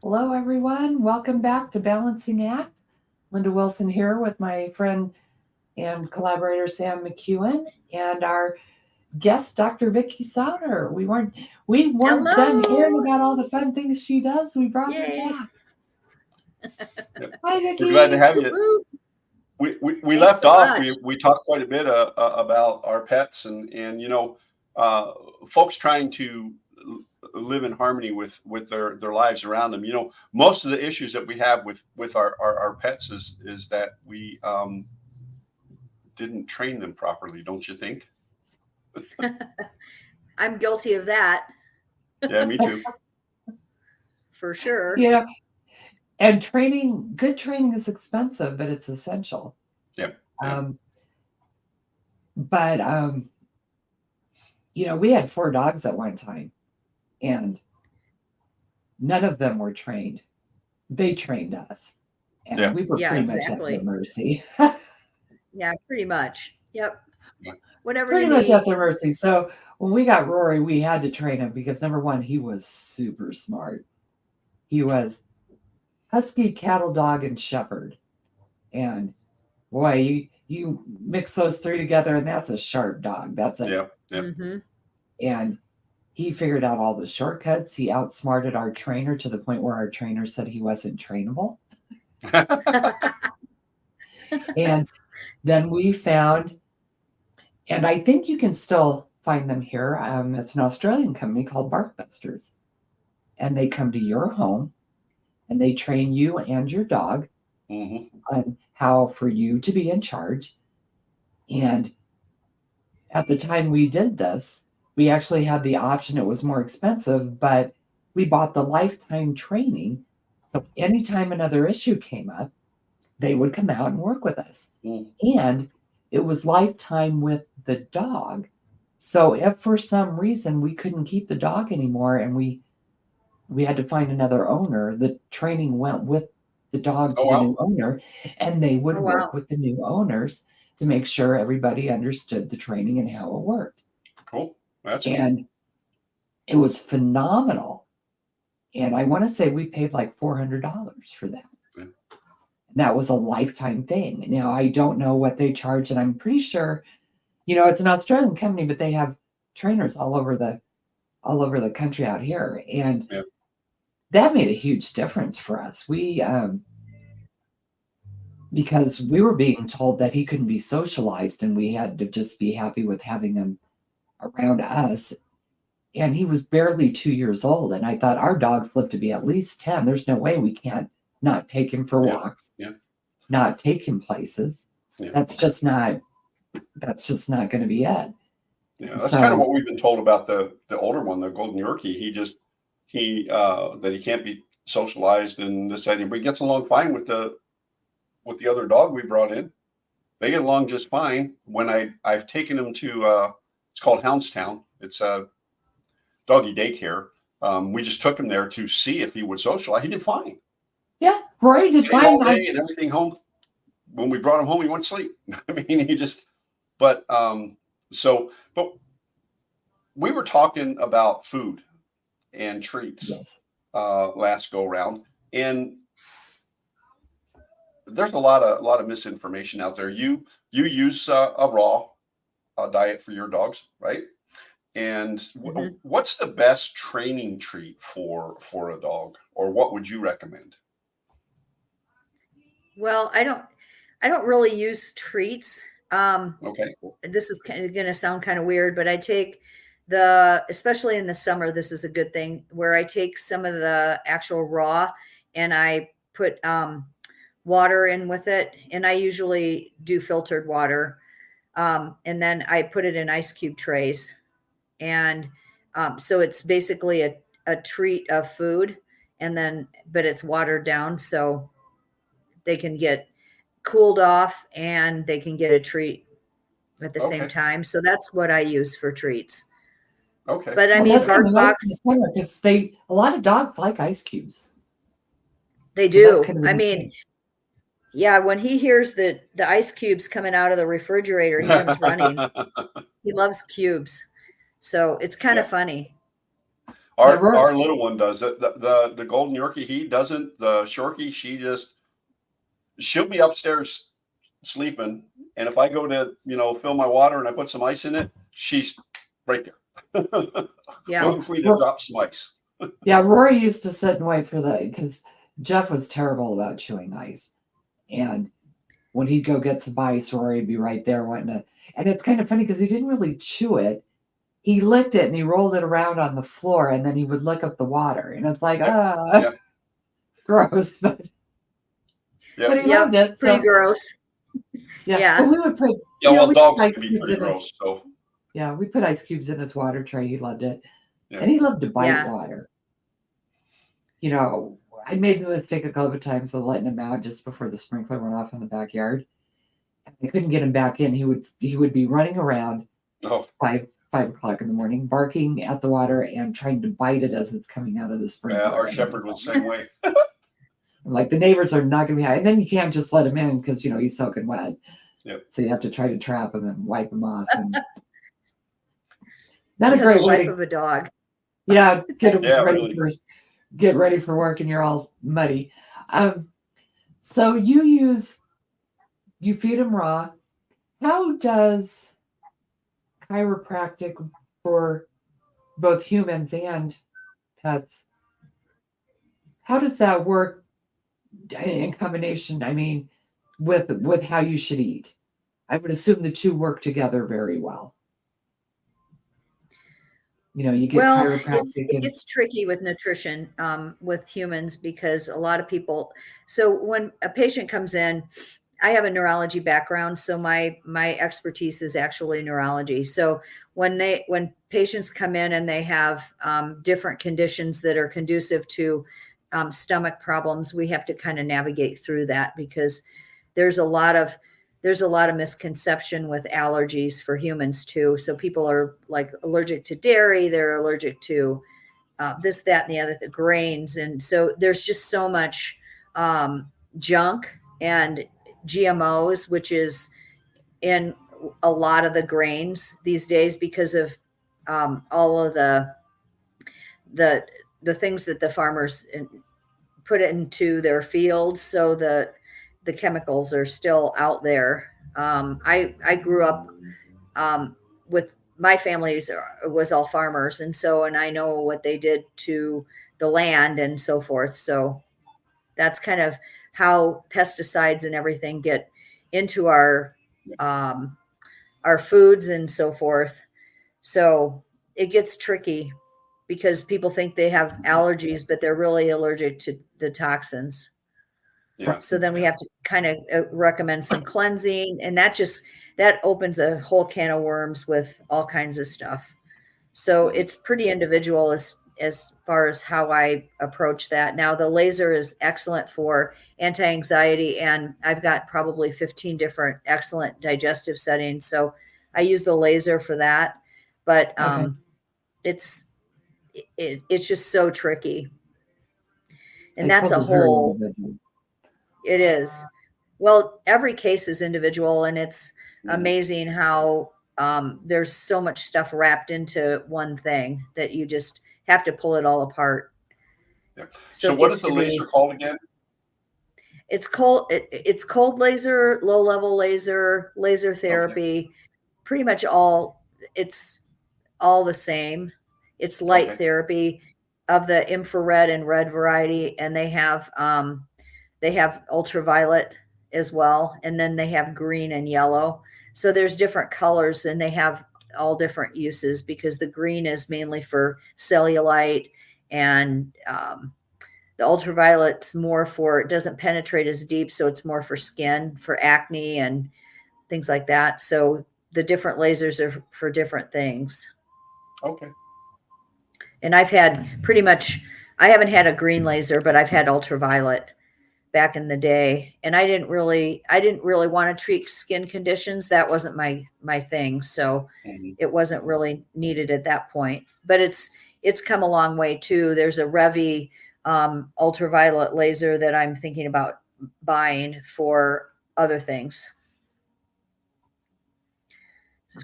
Hello, everyone. Welcome back to Balancing Act. Linda Wilson here with my friend and collaborator Sam McEwen and our guest, Dr. Vicki Sauder. We weren't done hearing Hello. about all the fun things she does. We brought her Yay. back. Yep. Hi, We're glad to Vicki. have you. Woo-hoo. We Thanks left so off. much. We talked quite a bit about our pets and uh, folks trying to live in harmony with their lives around them. Most of the issues that we have with our pets is that we didn't train them properly. Don't you think? I'm guilty of that Yeah, me too. for sure. Yeah, and good training is expensive, but it's essential. Yeah, yeah. Um, but we had 4 dogs at one time, and none of them were trained. They trained us, and Yeah. we were Yeah, pretty much at their exactly. mercy. Yeah, pretty much. Yep. Yeah. Whatever you Pretty much at need. their mercy. So when we got Rory, we had to train him because number one, he was super smart. He was husky, cattle dog, and shepherd. And boy, you mix those three together, and that's a sharp dog. Yeah. Yeah. Mm-hmm. And he figured out all the shortcuts. He outsmarted our trainer to the point where our trainer said he wasn't trainable. And then we found, and I think you can still find them here. It's an Australian company called Barkbusters, and they come to your home and they train you and your dog Hmm. on how for you to be in charge. And at the time we did this, we actually had the option. It was more expensive, but we bought the lifetime training. So anytime another issue came up, they would come out and work with us. Mm. And it was lifetime with the dog. So if for some reason we couldn't keep the dog anymore and we had to find another owner, the training went with the dog Oh to the wow. new owner, and they would Oh, work wow. with the new owners to make sure everybody understood the training and how it worked. Cool. That's cool. And it was phenomenal. And I want to say we paid like $400 for that. Yeah. That was a lifetime thing. Now I don't know what they charge, and I'm pretty sure, it's an Australian company, but they have trainers all over the country out here, and Yeah. that made a huge difference for us. Because we were being told that he couldn't be socialized, and we had to just be happy with having him around us. And he was barely 2 years old, and I thought our dogs lived to be at least 10. There's no way we can't not take him for Yeah. walks, Yeah. not take him places. Yeah. That's just not going to be it. Yeah, that's kind of So what we've been told about the older one, the Golden Yorkie. That he can't be socialized and this that, but he gets along fine with the other dog we brought in. They get along just fine. When I've taken him to it's called Houndstown. It's a doggy daycare. We just took him there to see if he would socialize. He did fine. yeah, Rory did Played all fine. day and everything home. When we brought him home, he went to sleep. I mean, but we were talking about food and treats Yes. last go round, and there's a lot of misinformation out there. You use a raw diet for your dogs, right? And Mm-hmm. what's the best training treat for a dog, or what would you recommend? Well, I don't really use treats. Okay. This is kind of going to sound kind of weird, but I take especially in the summer, this is a good thing where I take some of the actual raw and I put water in with it. And I usually do filtered water. And then I put it in ice cube trays. And so it's basically a treat of food. But it's watered down so they can get cooled off and they can get a treat at the same Okay. time. So that's what I use for treats. Okay. But I Well, mean, that's going to bark be nice in the box, summer because a lot of dogs like ice cubes. they So that's do. kind of I a neat mean, thing. yeah, when he hears the ice cubes coming out of the refrigerator, he comes running. He loves cubes. So it's kind Yeah. of funny. Our little one does it. The golden Yorkie, he doesn't. The Shorkie, she'll be upstairs sleeping, and if I go to fill my water and I put some ice in it, she's right there, Yeah. waiting for you to drop some ice. Yeah, Rory used to sit and wait for because Jeff was terrible about chewing ice, and when he'd go get some ice, Rory would be right there wanting to. And it's kind of funny because he didn't really chew it. He licked it and he rolled it around on the floor, and then he would lick up the water, and it's like Yep. gross, but he loved it. Pretty So gross. yeah, but we would put well, dogs ice can be cubes pretty in his. gross. So Yeah, we put ice cubes in his water tray. He loved it, Yeah. and he loved to bite Yeah. water. I made the mistake a couple of times of letting him out just before the sprinkler went off in the backyard. I couldn't get him back in. He would be running around 5 o'clock in the morning, barking at the water and trying to bite it as it's coming out of the sprinkler. Yeah, our shepherd was the same way. I'm like, the neighbors are not going to be high. And then you can't just let him in because, he's soaking wet. Yep. So you have to try to trap him and wipe him off. And not a The great life way. of a dog. Yeah, get him ready really. first. Get ready for work and you're all muddy. So you feed him raw. How does chiropractic for both humans and pets, how does that work in combination? I mean, with how you should eat? I would assume the two work together very well. You get chiropractic. It's tricky with nutrition with humans because a lot of people. So when a patient comes in, I have a neurology background, so my expertise is actually neurology. So when patients come in and they have different conditions that are conducive to stomach problems, we have to kind of navigate through that because there's a lot of misconception with allergies for humans too. So people are like allergic to dairy, they're allergic to this, that, and the other, the grains. And so there's just so much junk and GMOs, which is in a lot of the grains these days because of all of the things that the farmers put into their fields. So the chemicals are still out there. I grew up with my family was all farmers, and I know what they did to the land and so forth. So that's kind of how pesticides and everything get into our foods and so forth. So it gets tricky because people think they have allergies, but they're really allergic to the toxins. Yeah. So then we have to kind of recommend some cleansing, and that opens a whole can of worms with all kinds of stuff. So it's pretty individual as far as how I approach that. Now the laser is excellent for anti-anxiety, and I've got probably 15 different excellent digestive settings. So I use the laser for that, but it's just so tricky. And that's a whole. It is. Well, every case is individual, and it's amazing how there's so much stuff wrapped into one thing that you just have to pull it all apart. Yeah. So what is the laser called again? It's cold laser, low level laser, laser therapy, pretty much it's all the same. It's light therapy of the infrared and red variety, and they have ultraviolet as well, and then they have green and yellow. So there's different colors, and they have all different uses because the green is mainly for cellulite, and the ultraviolet's more for, it doesn't penetrate as deep, so it's more for skin, for acne and things like that. So the different lasers are for different things. Okay. And I've had I haven't had a green laser, but I've had ultraviolet back in the day, and I didn't really want to treat skin conditions. That wasn't my thing, so it wasn't really needed at that point. But it's come a long way too. There's a Revi ultraviolet laser that I'm thinking about buying for other things.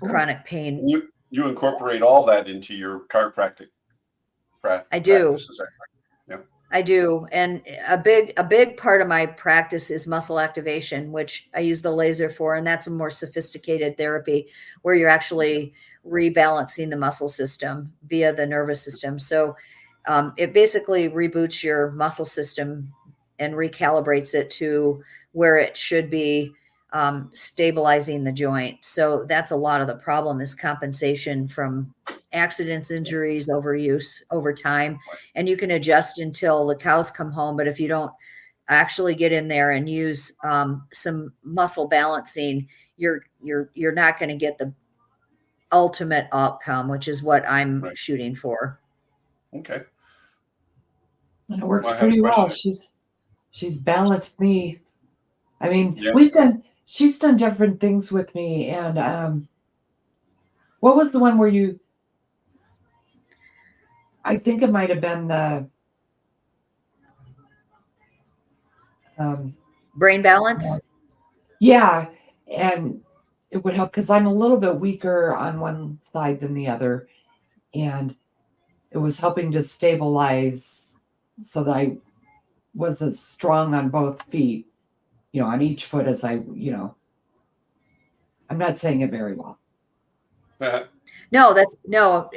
Chronic pain. You incorporate all that into your chiropractic. I do. practice. Is that correct? Yeah. I do. And a big part of my practice is muscle activation, which I use the laser for, and that's a more sophisticated therapy where you're actually rebalancing the muscle system via the nervous system. So it basically reboots your muscle system and recalibrates it to where it should be, stabilizing the joint. So that's a lot of the problem is compensation from accidents, injuries, overuse over time. And you can adjust until the cows come home. But if you don't actually get in there and use some muscle balancing, you're not going to get the ultimate outcome, which is what I'm Right. shooting for. Okay. And it works Well, I have a pretty well. question. She's balanced me. I mean, Yeah. she's done different things with me. And what was the one where I think it might have been the Brain balance. yeah, and it would help because I'm a little bit weaker on one side than the other, and it was helping to stabilize so that I was as strong on both feet, on each foot as I'm not saying it very well. No,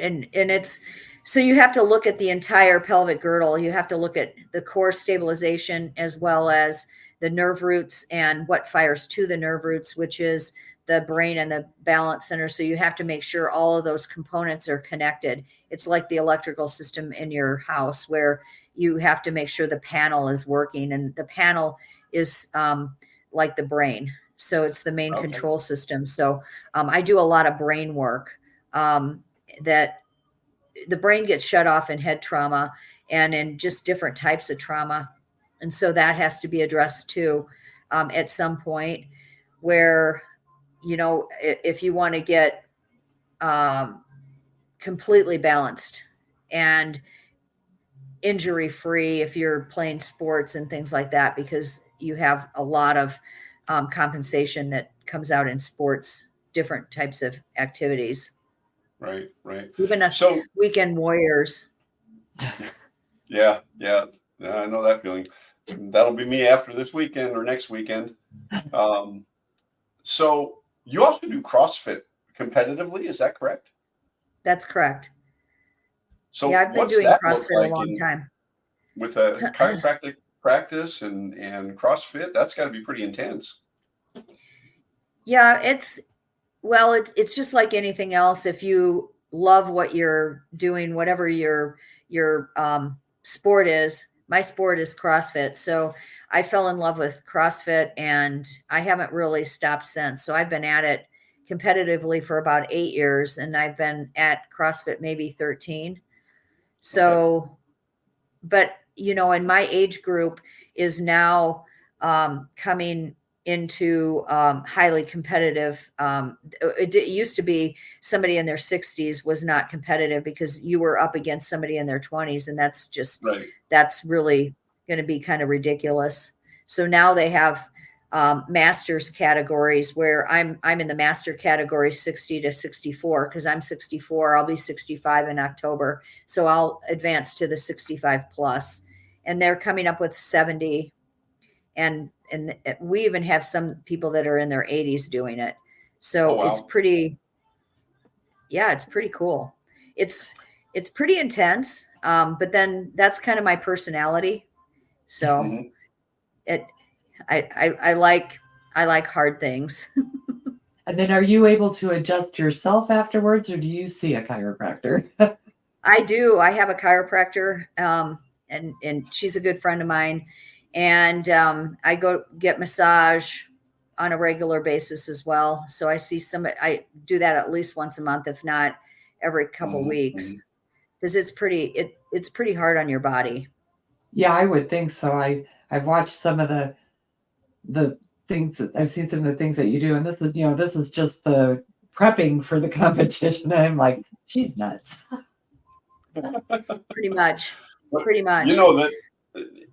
and it's so you have to look at the entire pelvic girdle. You have to look at the core stabilization as well as the nerve roots and what fires to the nerve roots, which is the brain and the balance center. So you have to make sure all of those components are connected. It's like the electrical system in your house where you have to make sure the panel is working, and the panel is like the brain. So it's the main Okay. control system. So I do a lot of brain work, that the brain gets shut off in head trauma and in just different types of trauma. And so that has to be addressed too, at some point where, if you want to get completely balanced and injury free, if you're playing sports and things like that, because you have a lot of compensation that comes out in sports, different types of activities. Right. Even us So weekend warriors. yeah, I know that feeling. That'll be me after this weekend or next weekend. So you also do CrossFit competitively, is that correct? That's correct. So Yeah, I've been what's doing that look CrossFit a like long time. with a chiropractic practice and CrossFit? That's got to be pretty intense. Yeah, it's just like anything else. If you love what you're doing, whatever your sport is, my sport is CrossFit. So I fell in love with CrossFit and I haven't really stopped since. So I've been at it competitively for about 8 years, and I've been at CrossFit maybe 13. So, but and my age group is now coming into highly competitive. It used to be somebody in their 60s was not competitive because you were up against somebody in their 20s, and Right. that's really going to be kind of ridiculous. So now they have masters categories where I'm in the master category 60 to 64 because I'm 64. I'll be 65 in October, so I'll advance to the 65 plus, and they're coming up with 70, and we even have some people that are in their 80s doing it. So Oh, wow. it's pretty cool. It's pretty intense, but then that's kind of my personality. So Mhm. I like hard things. And then are you able to adjust yourself afterwards, or do you see a chiropractor? I do. I have a chiropractor, and she's a good friend of mine. And I go get massage on a regular basis as well. So I do that at least once a month, if not every couple weeks, because it's pretty hard on your body. Yeah, I would think so. I've watched some of the things that I've seen some of the things that you do, and this is just the prepping for the competition. And I'm like, she's nuts. Pretty much. But Pretty much. you know that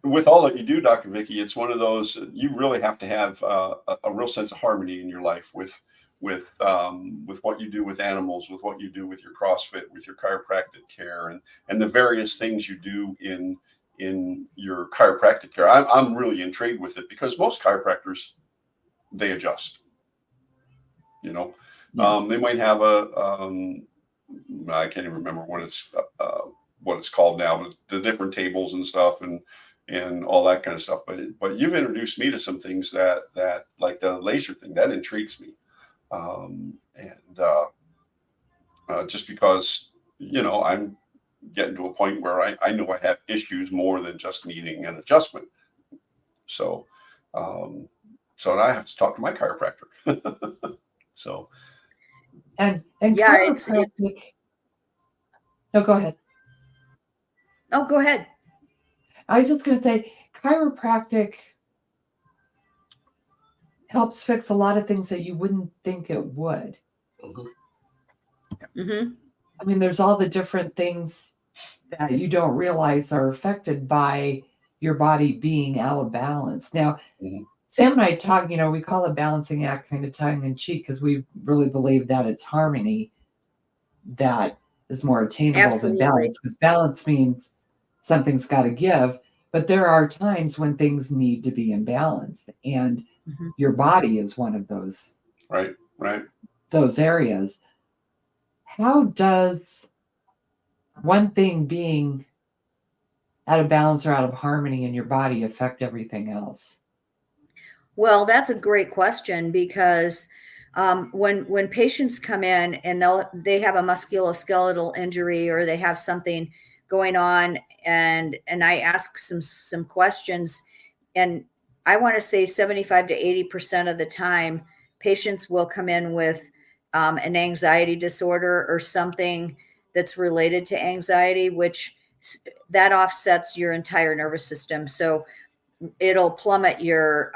with all that you do, Dr. Vicki, it's one of those you really have to have a real sense of harmony in your life with with what you do with animals, with what you do with your CrossFit, with your chiropractic care, and the various things you do in your chiropractic care. I'm really intrigued with it because most chiropractors, they adjust. You know, Yeah. they might have I can't even remember what it's called now, but the different tables and stuff and all that kind of stuff. But you've introduced me to some things that like the laser thing that intrigues me, just because I'm getting to a point where I know I have issues more than just needing an adjustment. So, so I have to talk to my chiropractor. So. And Yeah, it's chiropractic. No, go ahead. oh, go ahead. I was just going to say, chiropractic helps fix a lot of things that you wouldn't think it would. Mm-hmm. I mean, there's all the different things that you don't realize are affected by your body being out of balance. Now, Sam and I talk, we call it balancing act kind of tongue in cheek because we really believe that it's harmony that is more attainable than balance, because balance means something's got to give. But there are times when things need to be in balance, and your body is one of those. Right. Those areas. How does one thing being out of balance or out of harmony in your body affect everything else? Well, that's a great question because when patients come in and they have a musculoskeletal injury or they have something going on, and I ask some questions, and I want to say 75 to 80% of the time, patients will come in with an anxiety disorder or something that's related to anxiety, which that offsets your entire nervous system. So it'll plummet your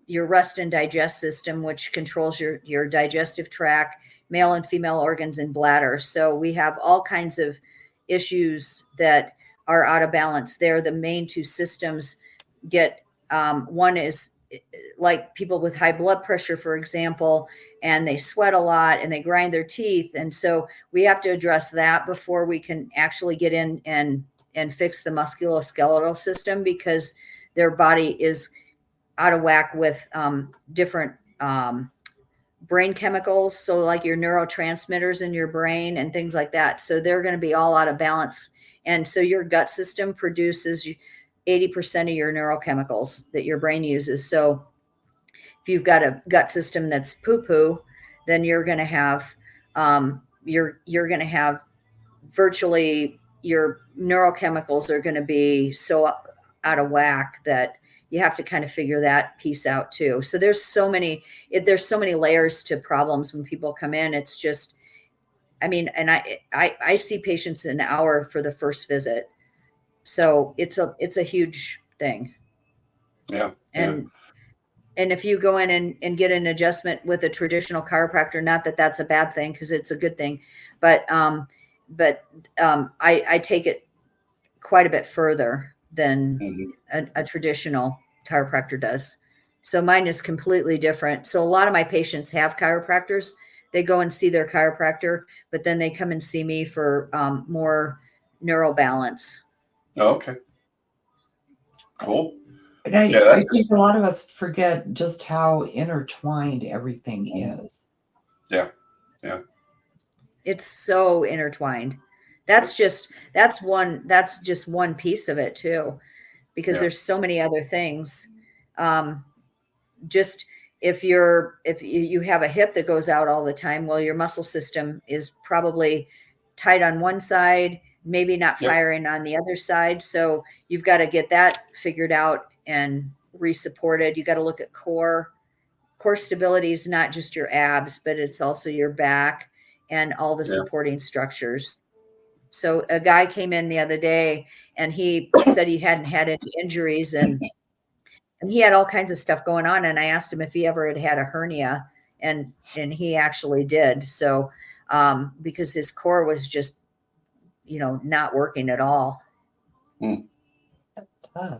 rest and digest system, which controls your digestive tract, male and female organs, and bladder. So we have all kinds of issues that are out of balance there. The main two systems get one is like people with high blood pressure, for example, and they sweat a lot and they grind their teeth. And so we have to address that before we can actually get in and fix the musculoskeletal system, because their body is out of whack with different brain chemicals. So like your neurotransmitters in your brain and things like that. So they're going to be all out of balance. And so your gut system produces 80% of your neurochemicals that your brain uses. So if you've got a gut system that's poo-poo, then you're going to have you're going to have virtually your neurochemicals are going to be so out of whack that you have to kind of figure that piece out too. So there's so many layers to problems when people come in. It's just, I mean, and I see patients an hour for the first visit. So it's a huge thing. Yeah. And if you go in and get an adjustment with a traditional chiropractor, not that that's a bad thing, because it's a good thing, but I take it quite a bit further than a traditional chiropractor does. So mine is completely different. So a lot of my patients have chiropractors. They go and see their chiropractor, but then they come and see me for more neural balance. Oh, okay. Cool. And I think a lot of us forget just how intertwined everything is. Yeah. It's so intertwined. That's just one piece of it too, because there's so many other things. Just if you have a hip that goes out all the time, well, your muscle system is probably tight on one side, maybe not firing on the other side. So you've got to get that figured out and re-supported. You got to look at core stability is not just your abs, but it's also your back and all the supporting structures. So a guy came in the other day and he said he hadn't had any injuries and he had all kinds of stuff going on. And I asked him if he ever had a hernia, and he actually did. So because his core was just, not working at all.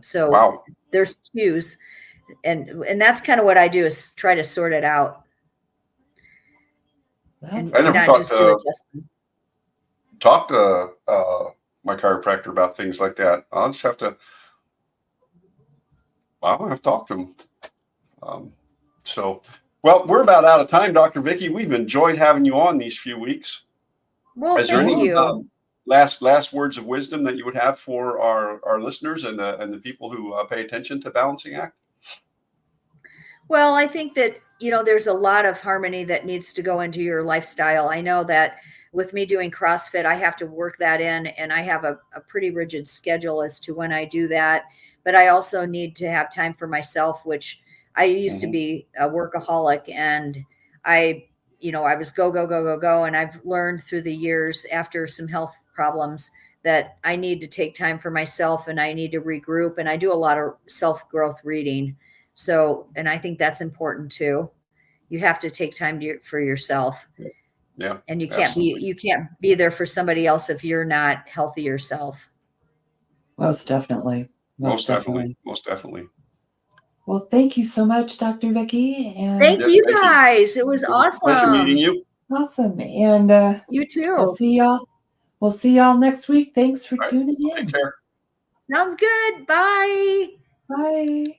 So there's cues, and that's kind of what I do, is try to sort it out. and That's I never not talked just do to adjustments. my chiropractor about things like that. I'll have to talk to him. So, well, we're about out of time, Dr. Vicki. We've enjoyed having you on these few weeks. Well, Is there thank any you. last words of wisdom that you would have for our listeners and the people who pay attention to Balancing Act? Well, I think that, there's a lot of harmony that needs to go into your lifestyle. I know that with me doing CrossFit, I have to work that in, and I have a pretty rigid schedule as to when I do that. But I also need to have time for myself, which I used to Mhm. be a workaholic, and I was go, go, go, go, go. And I've learned through the years after some health problems that I need to take time for myself and I need to regroup. And I do a lot of self-growth reading. So, and I think that's important too. You have to take time for yourself, Yeah, and absolutely. you can't be there for somebody else if you're not healthy yourself. Most definitely. Most Most definitely. definitely. Most definitely. Well, thank you so much, Dr. Vicki. And Thank Yes, you thank you. guys. It was It was a pleasure meeting awesome. you. awesome. And You we'll too. see y'all. We'll see y'all next week. Thanks for All right. tuning Take in. care. Sounds good. Bye. Bye.